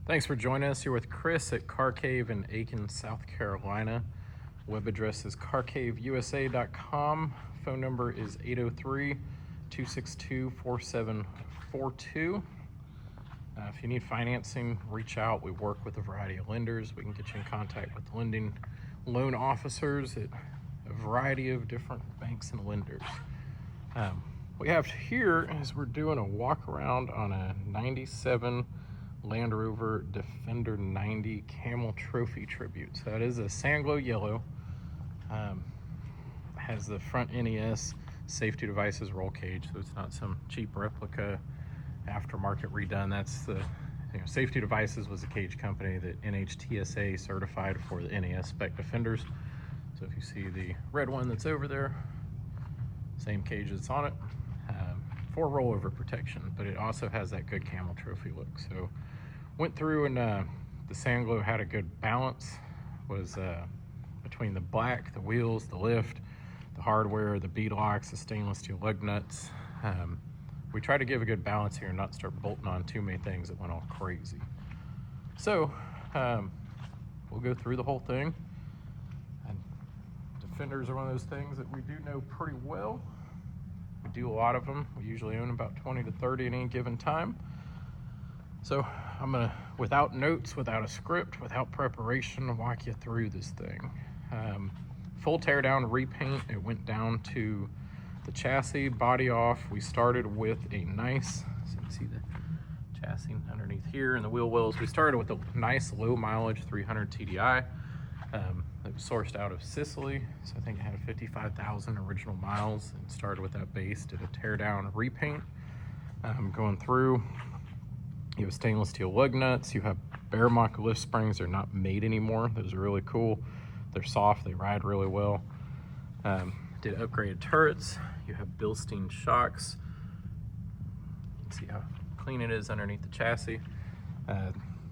Thanks for joining us here with Chris at Car Cave in Aiken, South Carolina. Web address is carcaveusa.com. Phone number is 803-262-4742. If you need financing, reach out. We work with a variety of lenders. We can get you in contact with lending loan officers at a variety of different banks and lenders. We have here is we're doing a walk around on a 97 Land Rover Defender 90 Camel Trophy Tribute. So that is a Sandglow Yellow. Has the front NAS Safety Devices roll cage, so it's not some cheap replica aftermarket redone. That's the Safety Devices was a cage company that NHTSA certified for the NAS spec Defenders. So if you see the red one that's over there, same cage that's on it, for rollover protection, but it also has that good Camel Trophy look. So went through and the Sandglow had a good balance, was between the black, the wheels, the lift, the hardware, the bead locks, the stainless steel lug nuts. We try to give a good balance here and not start bolting on too many things that went all crazy. So we'll go through the whole thing. And Defenders are one of those things that we do know pretty well. We do a lot of them. We usually own about 20 to 30 at any given time. So I'm gonna, without notes, without a script, without preparation, walk you through this thing. Full teardown repaint. It went down to the chassis, body off. We started with a nice, so you can see the chassis underneath here and the wheel wells. We started with a nice low mileage 300 TDI. It was sourced out of Sicily, so I think it had 55,000 original miles, and started with that base, did a teardown repaint. Going through, you have stainless steel lug nuts, you have Bearmach lift springs. They're not made anymore. Those are really cool. They're soft, they ride really well. Did upgraded turrets. You have Bilstein shocks. You can see how clean it is underneath the chassis.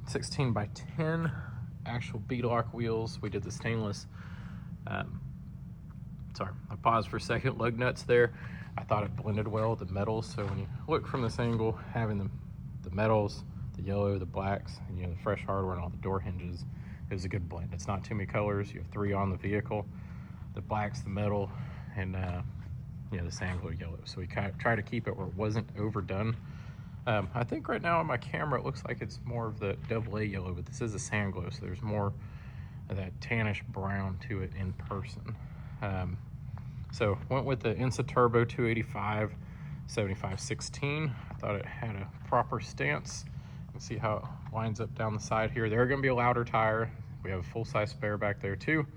16 by 10 actual beadlock wheels. We did the stainless, sorry, I paused for a second, lug nuts there. I thought it blended well with the metals, so when you look from this angle, having the metals, the yellow, the blacks, and the fresh hardware and all the door hinges, it was a good blend. It's not too many colors. You have 3 on the vehicle: the blacks, the metal, and the Sandglow Yellow. So we kind of try to keep it where it wasn't overdone. I think right now on my camera it looks like it's more of the AA yellow, but this is a Sandglow, so there's more of that tannish brown to it in person. So went with the Insa Turbo 285 75/16. I thought it had a proper stance. You can see how it winds up down the side here. They're going to be a louder tire. We have a full-size spare back there too,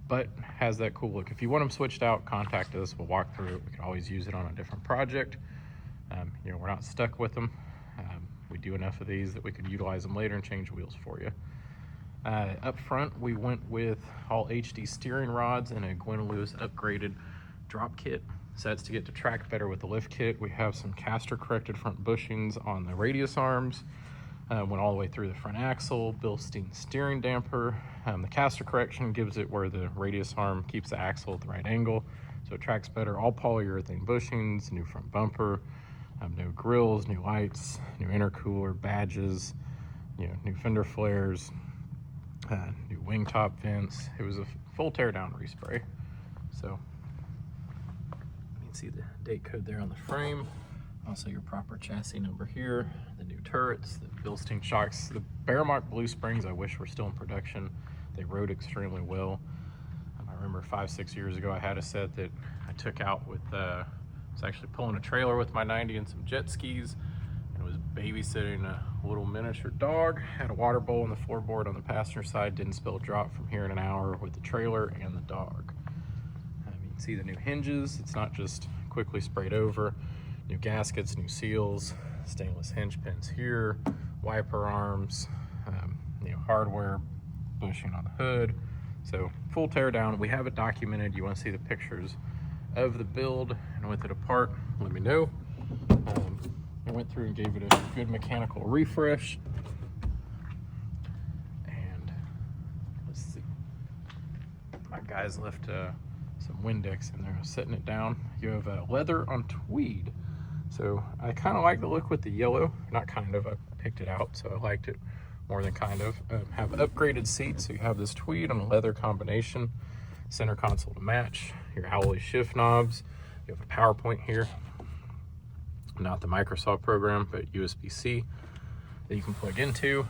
but has that cool look. If you want them switched out, contact us. We'll walk through it. We could always use it on a different project. We're not stuck with them. We do enough of these that we could utilize them later and change wheels for you. Up front, we went with all HD steering rods and a Gwen Lewis upgraded drop kit. So that's to get to track better with the lift kit. We have some caster corrected front bushings on the radius arms. Went all the way through the front axle, Bilstein steering damper. The caster correction gives it where the radius arm keeps the axle at the right angle, so it tracks better. All polyurethane bushings, new front bumper, new grills, new lights, new intercooler, badges, new fender flares, new wing top vents. It was a full teardown respray. So you can see the date code there on the frame. Also your proper chassis number here, the new turrets, the Bilstein shocks, the Bearmach blue springs I wish were still in production. They rode extremely well. I remember 5-6 years ago I had a set that I took out with, I was actually pulling a trailer with my 90 and some jet skis, and was babysitting a little miniature dog. Had a water bowl on the floorboard on the passenger side, didn't spill a drop from here in an hour with the trailer and the dog. You can see the new hinges. It's not just quickly sprayed over. New gaskets, new seals, stainless hinge pins here, wiper arms, hardware, bushing on the hood. So full teardown. We have it documented. You want to see the pictures of the build and with it apart, let me know. I went through and gave it a good mechanical refresh. And let's see, my guys left some Windex in there, setting it down. You have leather on tweed. So I kind of like the look with the yellow. Not kind of, I picked it out, so I liked it more than kind of. Have upgraded seats, so you have this tweed and leather combination. Center console to match. Your alloy shift knobs. You have a power point here. Not the Microsoft program, but USB-C that you can plug into.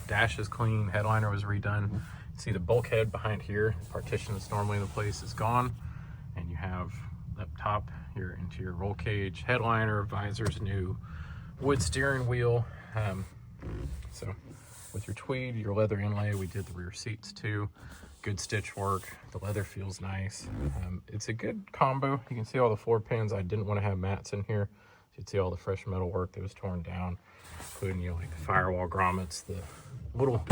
Dash is clean, headliner was redone. You see the bulkhead behind here, the partition that's normally in the place is gone. And you have up top your interior roll cage, headliner, visors new, wood steering wheel. So with your tweed, your leather inlay, we did the rear seats too. Good stitch work, the leather feels nice. It's a good combo. You can see all the floor pans. I didn't want to have mats in here. You can see all the fresh metal work that was torn down, including, you know, like the firewall grommets, the little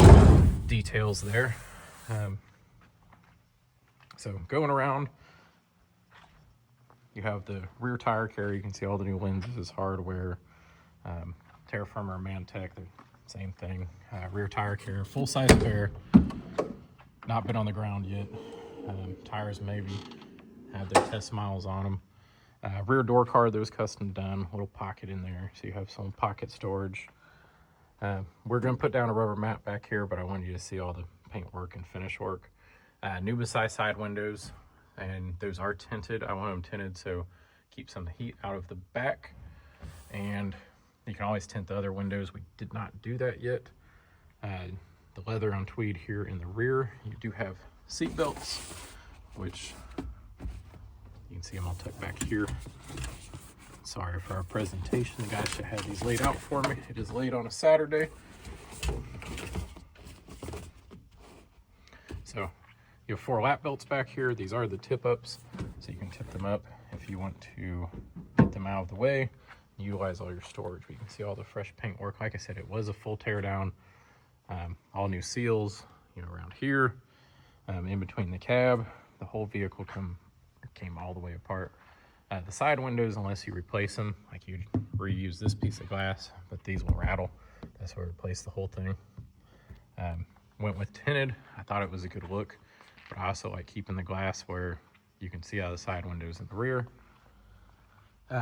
details there. So going around, you have the rear tire carrier. You can see all the new lenses, hardware, Terra Firma or Mantech, the same thing. Rear tire carrier, full size pair. Not been on the ground yet. Tires maybe have their test miles on them. Rear door card that was custom done, little pocket in there, so you have some pocket storage. We're gonna put down a rubber mat back here, but I wanted you to see all the paint work and finish work. New Masai side windows, and those are tinted. I want them tinted so keep some heat out of the back, and you can always tint the other windows. We did not do that yet. The leather on tweed here in the rear. You do have seat belts, which you can see them all tucked back here. Sorry for our presentation. The guys should have these laid out for me. It is late on a Saturday. So you have 4 lap belts back here. These are the tip ups, so you can tip them up if you want to get them out of the way and utilize all your storage. But you can see all the fresh paint work. Like I said, it was a full tear down. All new seals, you know, around here, in between the cab. The whole vehicle came all the way apart. The side windows, unless you replace them, like you'd reuse this piece of glass, but these will rattle. That's why we replaced the whole thing. Went with tinted. I thought it was a good look, but I also like keeping the glass where you can see out of the side windows in the rear.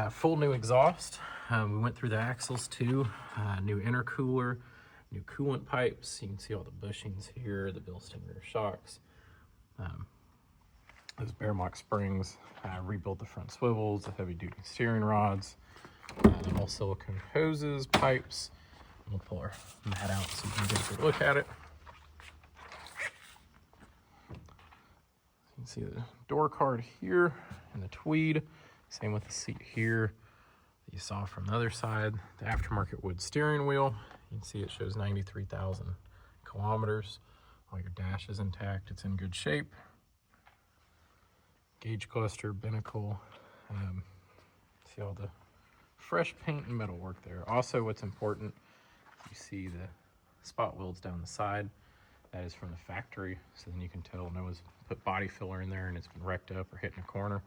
Full new exhaust. We went through the axles too. New intercooler. New coolant pipes. You can see all the bushings here, the Bilstein rear shocks. Those Bearmach springs. Rebuilt the front swivels, the heavy duty steering rods, all silicone hoses, pipes. We'll pull our mat out so you can get a good look at it. You can see the door card here and the tweed. Same with the seat here that you saw from the other side. The aftermarket wood steering wheel. You can see it shows 93,000 kilometers. All your dash is intact. It's in good shape. Gauge cluster, binnacle. See all the fresh paint and metal work there. Also, what's important, you see the spot welds down the side. That is from the factory, so then you can tell no one's put body filler in there and it's been wrecked up or hitting a corner.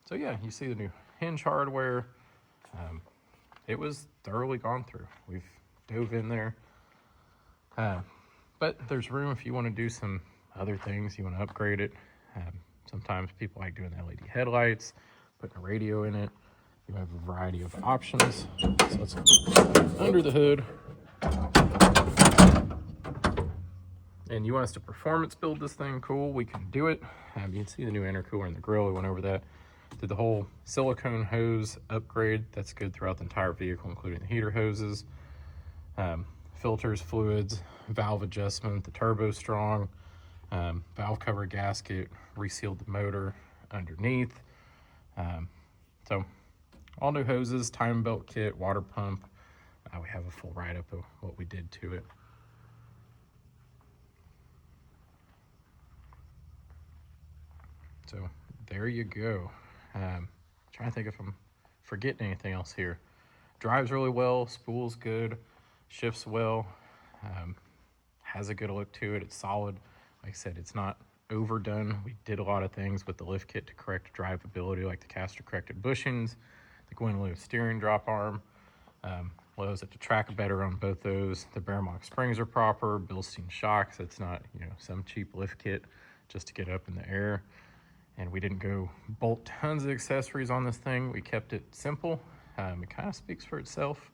So yeah, you see the new hinge hardware. It was thoroughly gone through. We've dove in there. But there's room if you want to do some other things, you want to upgrade it. Sometimes people like doing the LED headlights, putting a radio in it. You have a variety of options. So let's under the hood. And you want us to performance build this thing, cool, we can do it. You can see the new intercooler in the grill, we went over that. Did the whole silicone hose upgrade. That's good throughout the entire vehicle, including the heater hoses. Filters, fluids, valve adjustment, the turbo strong, valve cover gasket, resealed the motor underneath. So all new hoses, time belt kit, water pump. We have a full write-up of what we did to it. So there you go. Trying to think if I'm forgetting anything else here. Drives really well, spool's good, shifts well, has a good look to it. It's solid. Like I said, it's not overdone. We did a lot of things with the lift kit to correct drivability, like the caster corrected bushings, the Gwynloo steering drop arm, allows it to track better on both those. The Bearmach springs are proper, Bilstein shocks. It's not, you know, some cheap lift kit just to get up in the air. And we didn't go bolt tons of accessories on this thing. We kept it simple. It kind of speaks for itself.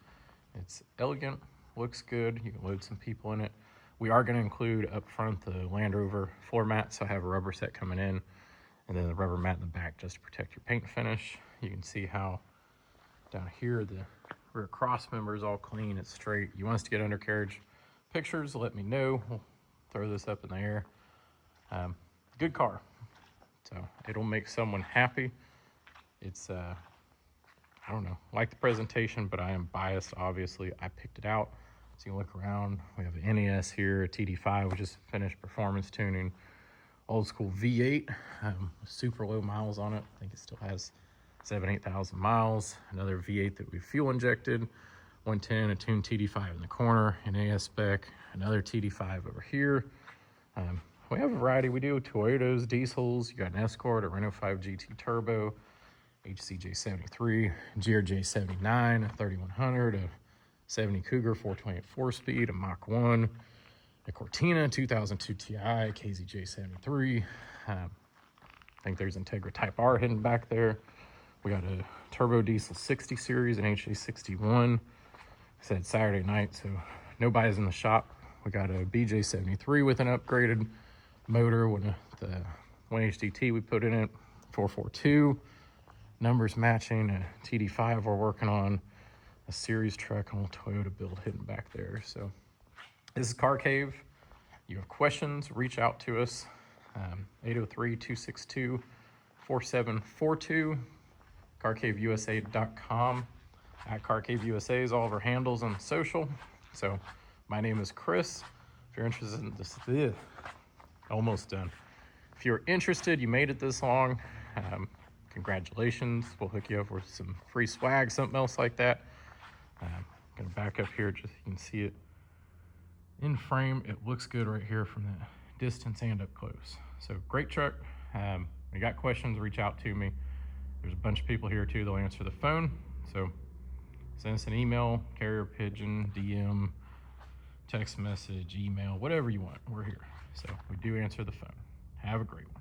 It's elegant, looks good. You can load some people in it. We are going to include up front the Land Rover floor mat, so I have a rubber set coming in, and then the rubber mat in the back just to protect your paint finish. You can see how down here the rear cross member is all clean, it's straight. You want us to get undercarriage pictures, let me know. We'll throw this up in the air. Good car. So it'll make someone happy. It's, I don't know, like the presentation, but I am biased, obviously. I picked it out. So you can look around. We have an NAS here, a TD5, which is finished performance tuning. Old school V8, super low miles on it. I think it still has 8,000 miles. Another V8 that we fuel injected. 110, a tuned TD5 in the corner, an AS spec, another TD5 over here. We have a variety. We do Toyotas, diesels. You got an Escort, a Renault 5 GT Turbo, HCJ73, GRJ79, a 3100, a 70 Cougar 428 4-speed, a Mach 1, a Cortina 2002 Ti, KZJ73. I think there's Integra Type R hidden back there. We got a turbo diesel 60 series, an HJ61. I said Saturday night, so nobody's in the shop. We got a BJ73 with an upgraded motor with the 1HDT we put in it, 442. Numbers matching, a TD5 we're working on, a series truck on a Toyota build hidden back there. So this is Car Cave. You have questions, reach out to us. 803-262-4742. CarCaveUSA.com. At CarCaveUSA is all of our handles on social. So my name is Chris. If you're interested in this, almost done. If you're interested, you made it this long, congratulations. We'll hook you up with some free swag, something else like that. Gonna back up here just so you can see it in frame. It looks good right here from the distance and up close. So great truck. If you got questions, reach out to me. There's a bunch of people here too that'll answer the phone. So send us an email, carrier pigeon, DM, text message, email, whatever you want. We're here. So we do answer the phone. Have a great one.